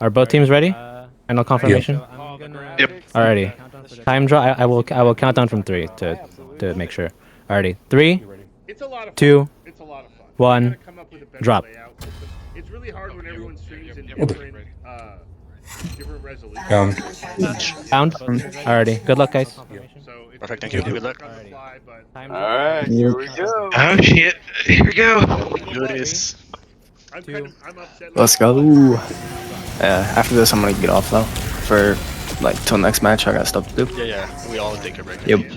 Are both teams ready? Final confirmation. Yep. Alrighty. Time draw. I will count down from 3 to make sure. Alrighty. 3, It's a lot of fun. 2, It's a lot of fun. 1. You gotta come up with a better Drop. layout. It's really hard when everyone streams in different resolutions. Pound. Alrighty. Good luck, guys. So it's Perfect, thank you. it's Good luck. on the fly, but Alright, here we go. Oh shit! Here we go. Do this. I'm upset. Let's go. After this, I'm gonna get off though. For like till next match, I got stuff to do. Yeah. We all take a break. Yep.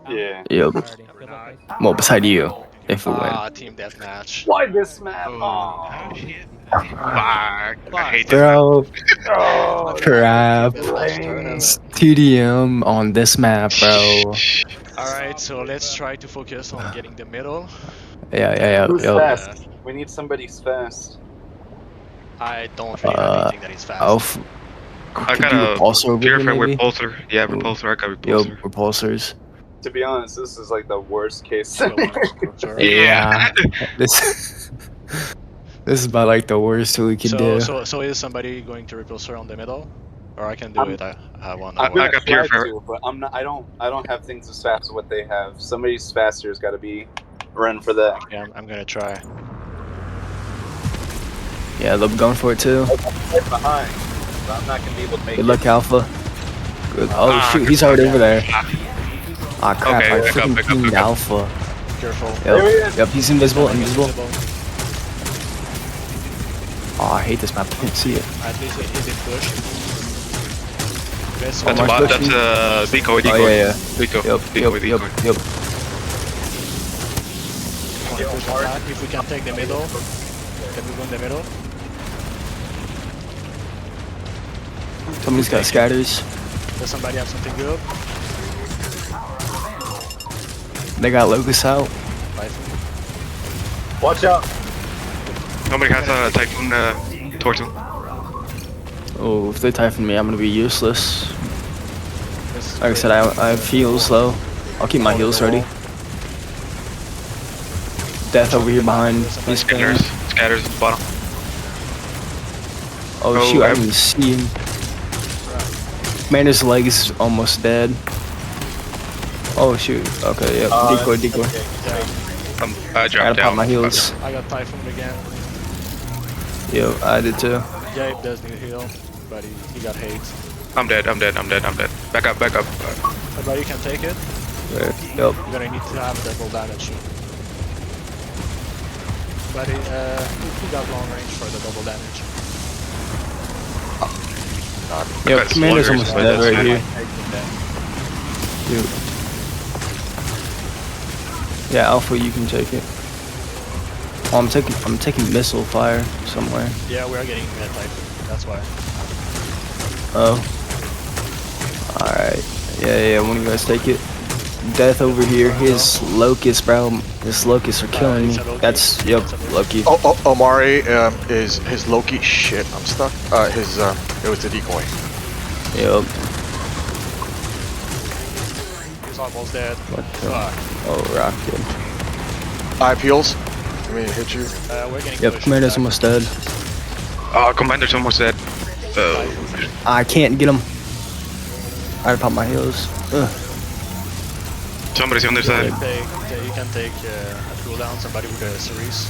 Yeah. Yep. Well, beside you, if we win. Team deathmatch. Why this map? Oh shit. Fuck. I hate this. Bro, Oh, crap. flames. TDM on this map, bro. Alright, so let's try to focus on getting the middle. Yeah. Who's Yo. fast? We need somebody's fast. I don't really have anything that is fast. I got a purifier repulsor. Yeah, repulsor. I got Yo, repulsor. repulsors. To be honest, this is like the worst case So, scenario. Yeah. This is about like the worst we could do. so is somebody going to repulsor on the middle? Or I can do it. I have one. I'm gonna got try purifier. to, but I'm not. I don't have things as fast as what they have. Somebody's faster has got to be run for that. Yeah, I'm gonna try. Yeah, they'll be going for it too. Right behind, so I'm not gonna be able to make Good it. luck, Alpha. Good. Oh shoot, he's already over there. Ah crap, Okay, I back up, freaking back up, teamed back up. Alpha. Careful. There he Yep, is. yep, he's invisible. Oh, I hate this map. I can't see it. At least he's in push. Let's That's Oh, a my bot. pushing. That's decoy. Oh Decoy. yeah. Decoy. Yep, Decoy. yep, Decoy. yep. push attack. If we can take the middle, can we go in the middle? Somebody's got scatters. Does somebody have something good? They got Locust out. Watch out! Nobody has a Typhoon torso. Oh, if they typhon me, I'm gonna be useless. Like I said, I have heals though. I'll keep my heals ready. Death over here behind. He's Scatters. spinning. Scatters at the bottom. Oh Oh, shoot, I I- didn't even see him. Commander's leg is almost dead. Oh shoot. Okay, yep. Decoy. I I dropped gotta pop down. my heals. I got Typhoon again. Yo, I did too. Gabe does need heal, but he got hate. I'm dead. Back up. But you can take it. Yep. You're gonna need to have double damage. But he got long range for the double damage. Yep, got Commander's sluggers, almost but dead that's right here. Yeah. Dude. Yeah, Alpha, you can take it. Oh, I'm taking missile fire somewhere. Yeah, we are getting Typhoon. That's why. Oh. Alright. Yeah, one of you guys take it. Death over here. His Locust, bro. His Locusts are killing me. it's a Loki. That's, yep, Loki. Oh, Omari is his Loki. Shit, I'm stuck. It was the decoy. Yep. He's almost dead. What the? Fuck. Oh, rocket. I have heals. Let me hit you. We're getting Yep, pushed Commander's back. almost dead. Oh, Commander's almost dead. I can't get him. I gotta pop my heals. Ugh. Somebody's on their side. You can take a cooldown, somebody with a series.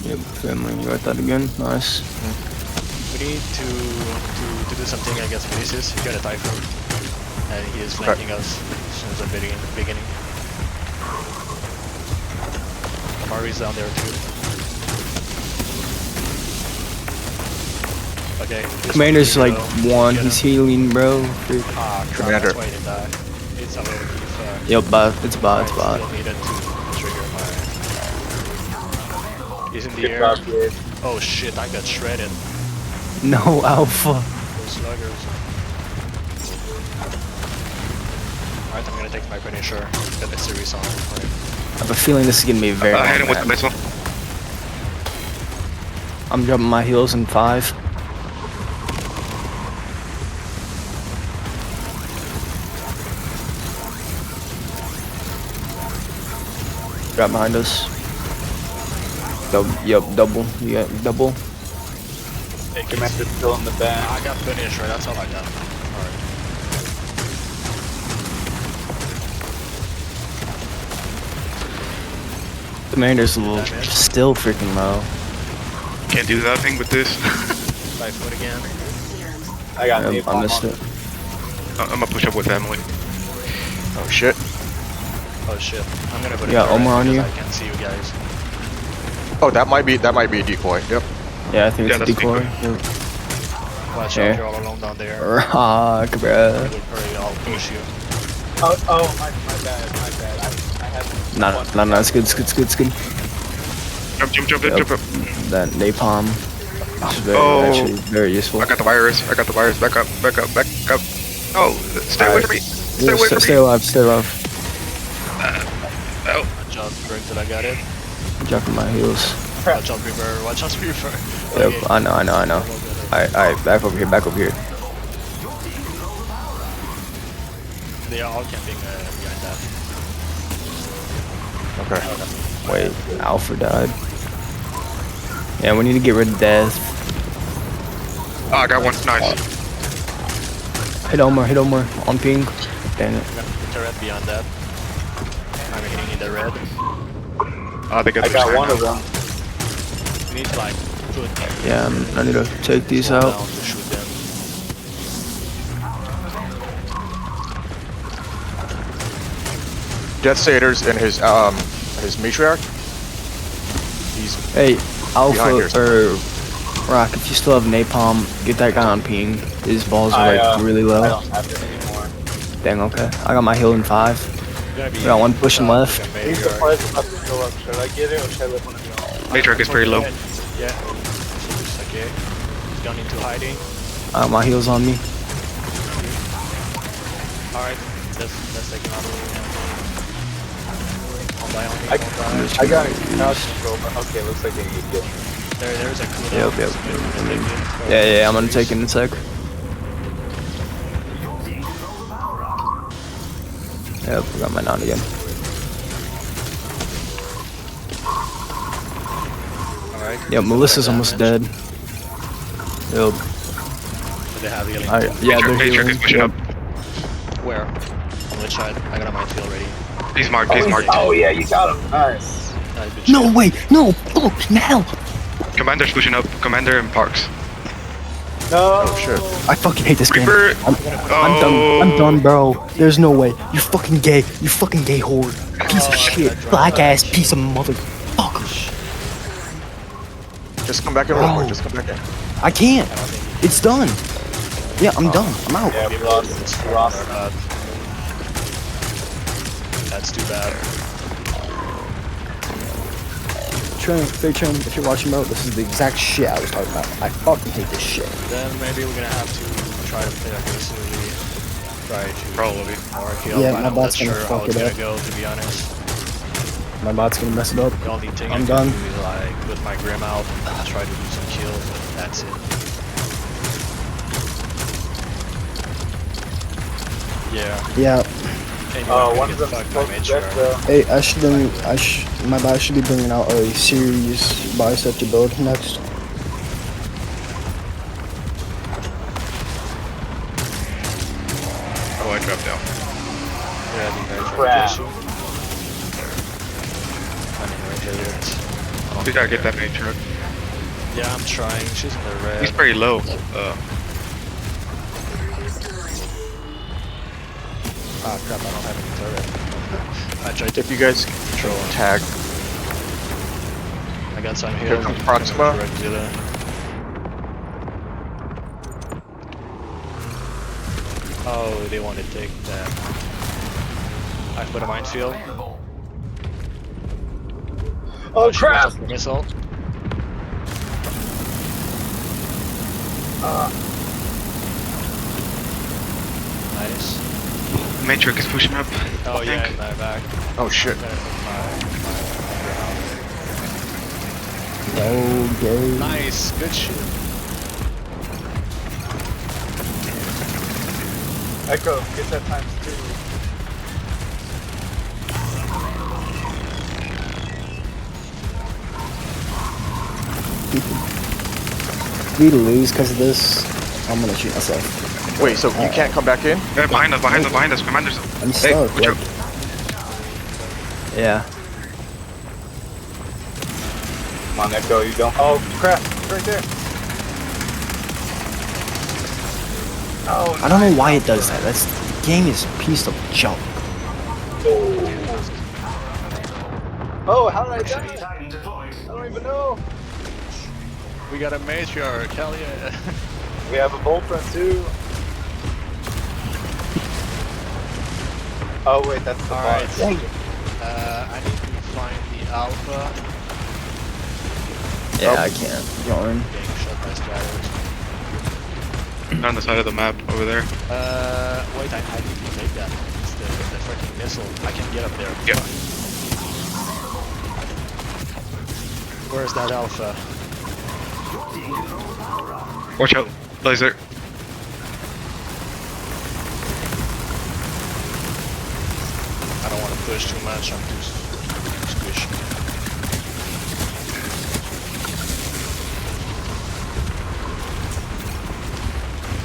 Yep, family, you got that again. Nice. We need to do something against Vinicius. He got a Typhoon. And he is flanking us since the beginning. Amari's down there too. Okay. this Commander's one, like you know, one. get He's him. healing, bro. Freak. Ah, crap, Commander. that's why he didn't die. It's a little bit, Yep, bot. It's bot. still needed to trigger fire. He's in the Good air. job, Gabe. Oh shit, I got shredded. No Alpha. Those sluggers. Alright, I'm gonna take my finisher. Get the series on. Right. I have a feeling this is gonna be a very. I hit him long with the match. missile. I'm dropping my heals in 5. Drop behind us. Yep, double. You got double. Take it. Commander's still in the back. I got finished, right? That's all I got. Alright. Commander's still freaking low. Can't do nothing with this. 5 foot again. I got I missed it. I'm gonna push up with Emily. Oh shit. Oh shit. I'm gonna put Yeah, it Omar on you. I can't see you guys. Oh, that might be a decoy. Yep. Yeah, I think it's a that's decoy. Watch Yeah. out, you're all alone down there. Rock, bruh. Hurry, I'll push you. Oh, my bad. I had. No, it's good, it's good, it's good, it's good. Jump, Yep. up. That napalm is very, Oh. actually very useful. I got the virus. Back up. Oh, stay away from me. Stay away from Stay me. alive, stay alive. Oh, Watch out, Greg, till I got it. Jumping my heels. Watch out, Reaper. Watch out, Reaper. Yep, I know. Alright, back over here. They are all camping behind that. Okay. Wait, Alpha died. Yeah, we need to get rid of Death. oh, I got one. Nice. Hit Omar, on ping. Dang it. I'm gonna put the turret beyond that. I'm hitting in the red. Oh, they got I the got sign one now. of them. We need to like put Yeah, I need to take these one out. down to shoot them. Death Satyrs and his matriarch. He's Hey, Behind Alpha yours. or Rock, if you still have napalm, get that guy on ping. His balls are like really I low. don't have it anymore. Dang, okay. I got my heal in 5. Gonna be We got one pushing left. These supplies are about to go up. Should I get it or should I let one of you? Matriarch is pretty low. Yeah. It's okay. He's gone into hiding. My heal's on me. Alright, let's take him out of the room. I'll die on me. I got it. Couch control, but okay, looks like they need to get. There's a cooldown. Yep. Yeah, I'm gonna take it in a sec. Yep, I got my non again. Alright. Yep, Melissa's almost dead. Yep. Do they have healing? Yeah, they're Matriarch healing. is pushing up. Where? On which side? I got a minefield ready. He's marked. Oh yeah, you got him. Nice. Nice, good No, shit. wait, no, fucking hell! Commander's pushing up. Commander and Parks. No. oh shit. I fucking hate this game. Reaper. I'm done, bro. There's no way. You're fucking gay. You fucking gay whore. Piece of shit. Black ass piece of motherfucker. Just come back in real quick. Just come back in. I can't. It's done. Yeah, I'm done. I'm out. Yeah, we lost. We lost. That's too bad. Train, if you're watching, bro, this is the exact shit I was talking about. I fucking hate this shit. Then maybe we're gonna have to try to play aggressively. Try to Probably. or kill. Yeah, I'm my not bot's sure gonna how fuck it's it gonna up. go, to be honest. My bot's gonna mess it up. The only thing I'm I done. can do is like put my Grim out, try to do some kills, but that's it. Yeah. Yeah. One of them supposed to get the. Hey, my bot should be bringing out a series bicep to build next. Oh, I dropped down. Yeah, I think I Crap. We gotta get that matriarch. Yeah, I'm trying. She's in the red. He's pretty low. Ah, crap, I don't have any turret. I tried to If you guys control. tag, I got some Here heals. comes I'm Proxima. gonna direct Villa. Oh, they want to take that. I put a minefield. Oh she crap! wants the missile. Nice. Matriarch is pushing up. Oh I yeah, think. in my back. oh shit. I'm gonna put my Okay. nice, good shit. Echo, get that times 2. If we lose because of this, I'm gonna shoot myself. Wait, so you can't come back in? Yeah, behind us. Commanders. I'm Hey, stuck. watch Like, out. yeah. Come on, Echo, you don't. Oh crap! It's right there. Oh, I don't know why it does that. The game is a piece of junk. Oh, how did I die? I don't even know. We got a matriarch, hell yeah. We have a Voltron too. Oh wait, that's the Alright. boss. I need to find the alpha. Yeah, I can't. Yarn. Getting shot by stratters. On the side of the map over there. Wait, I need to take that. It's the freaking missile. I can get up there. Yep. Where's that alpha? Watch out. Laser. I don't want to push too much. I'm too squishy.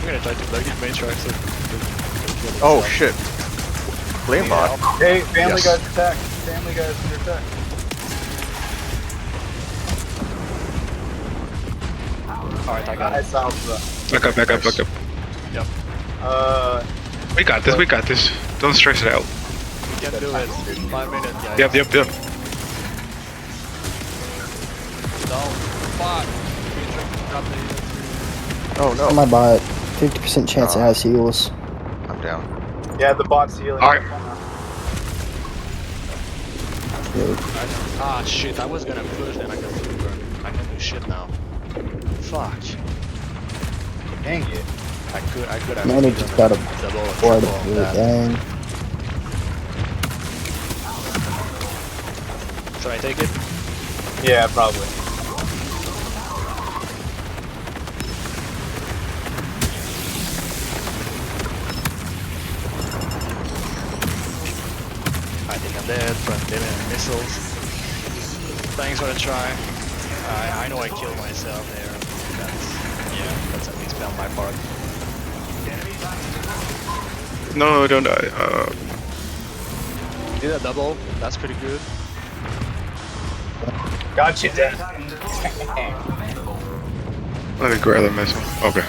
I'm gonna try to plug these main tracks. Oh shit. Flame bot. Hey, Family Yes. Guy's attack. Family Guy's under attack. Alright, I got it. Nice alpha. Back up. Yep. We got this. Don't stress it out. We can do it. 5 minutes, guys. Yep. Down. Fuck. Oh no. My bot. 50% chance it has heals. I'm down. Yeah, the bot's healing. Alright. Ah, shit. I was gonna push, then I got super. I can do shit now. Fuck. Dang it. I could have. Man, it just got a double or board triple of on it, that. dang. Should I take it? Yeah, probably. I think I'm dead from different missiles. Thanks for the try. I know I killed myself there. That's at least on my part. No, don't die. Did a double. That's pretty good. Gotcha, Dad. Let me grab the missile. Okay.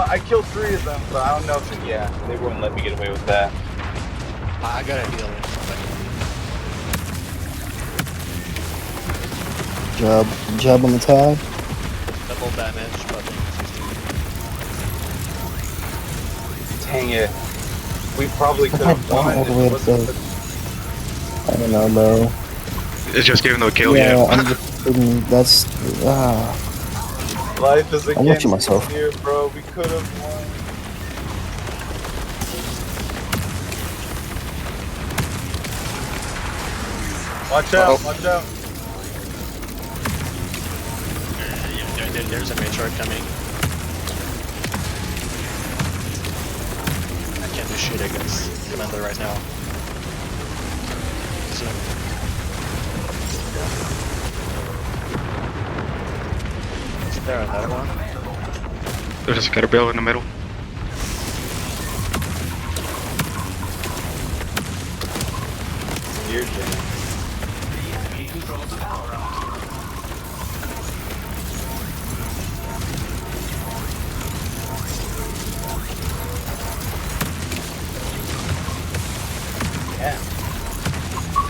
I killed 3 of them, but I don't know if they wouldn't let me get away with that. I gotta heal him. Jub on the tag. Double damage, but 15. Dang it. We probably could have won. all the way It to wasn't the- I don't know, bro. It's just giving them a kill, Yeah, yeah. I'm just thinking that's. Life is a I'm watching game myself. here, bro. We could have won. Watch out, watch out. There's a matriarch coming. I can't do shit against Commander right now. So, is there another one? There's a Scatterbill in the middle. Weird thing.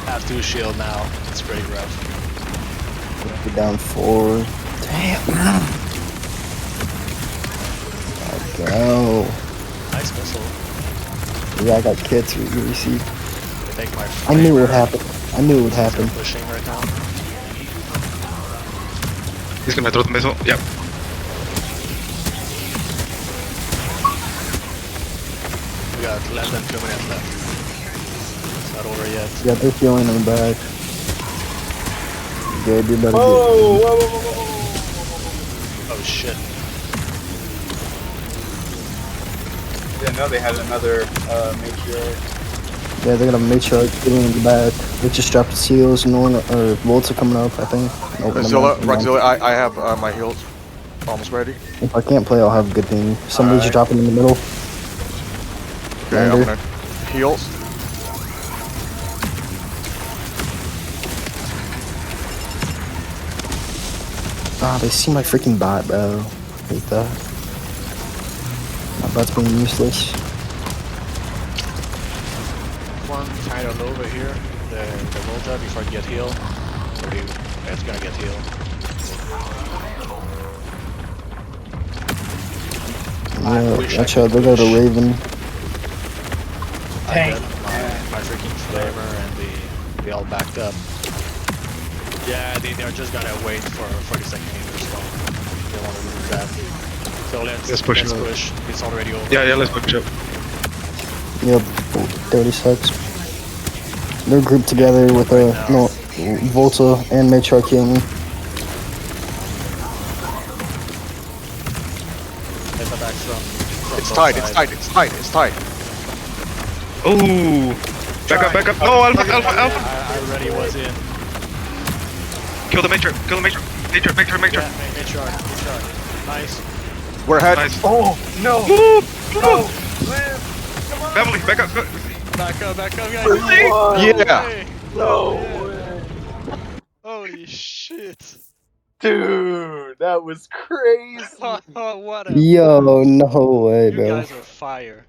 I have 2 shield now. It's pretty rough. We're down 4. Damn. Go. Nice missile. Yeah, I got kits we received. I think my I knew it would flamer happen. I knew it would is happen. pushing right now. He's gonna throw the missile. Yep. We got less than 2 minutes left. It's not over yet. Yeah, they're feeling on the back. Good, you better Whoa, whoa, whoa, whoa, whoa, Oh shit. Didn't know they had another matriarch. Yeah, they're gonna make sure it's getting in the back. They just dropped the seals, no one, or Volts are coming up, I think. Nope, never Zilla, mind. Rockzilla, I have my heals almost ready. If I can't play, I'll have a good thing. Somebody's Alright. dropping in the middle. Okay, I'm gonna heal. Ah, they see my freaking bot, bro. Hate that. My bot's being useless. One kind of over here, the Volta before you get healed. So it's gonna get healed. Yeah, watch out, they got a Raven. I got my freaking flamer and they all backed up. Yeah, they're just gonna wait for the second meter spawn. They want to lose that. So let's push. It's already over. Yeah, let's push up. Yep, 36. They're grouped together with no, Volta and Matriarch King. Get the back from It's both tied, sides. it's tied. Ooh. Back up. No, Alpha. I already was in. Kill the Matrix. Matrix. Yeah, Matriarch. Nice. We're ahead. Nice. Oh no! No! Family, back up. Back up, guys. Yeah. No way. Holy shit. Dude, that was crazy. What a Yo, no way, You bro. guys are fire.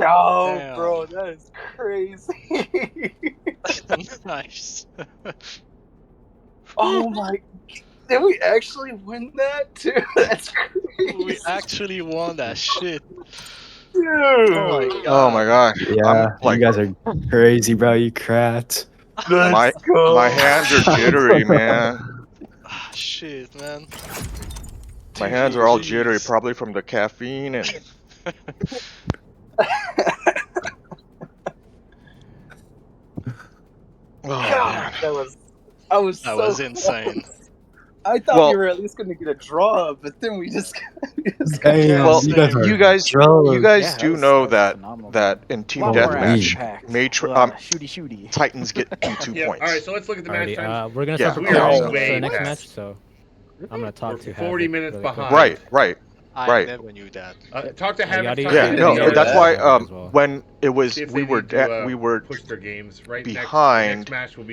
Oh, Damn. bro, that is crazy. Nice. Oh my! Did we actually win that too? That's crazy. We actually won that shit. Dude. Oh my god. Yeah, like, you guys are crazy, bro. You cracked. my go. my hands are jittery, man. Ah, shit, man. My hands are all Jeez. jittery, probably from the caffeine and. Oh, God, man. that was insane. I thought Well- we were at least gonna get a draw, but then we just Damn, Well, you guys are you guys Yeah, do that know was that phenomenal. in team Lot more deathmatch, action-packed. Shooty. Titans get 2 Yeah. points. All right, so let's look at the match Alrighty, times. we're gonna Yeah, start we are preparing for way the next past. match, so I'm gonna talk to We're Havoc 40 minutes really quick. behind. Right. I never knew that. Talk to Havoc. gotta talk use Yeah, to it. no, Yeah, that's yeah. why As well. when it was See if we they were need to, we were push their games. Right. behind. Next match will be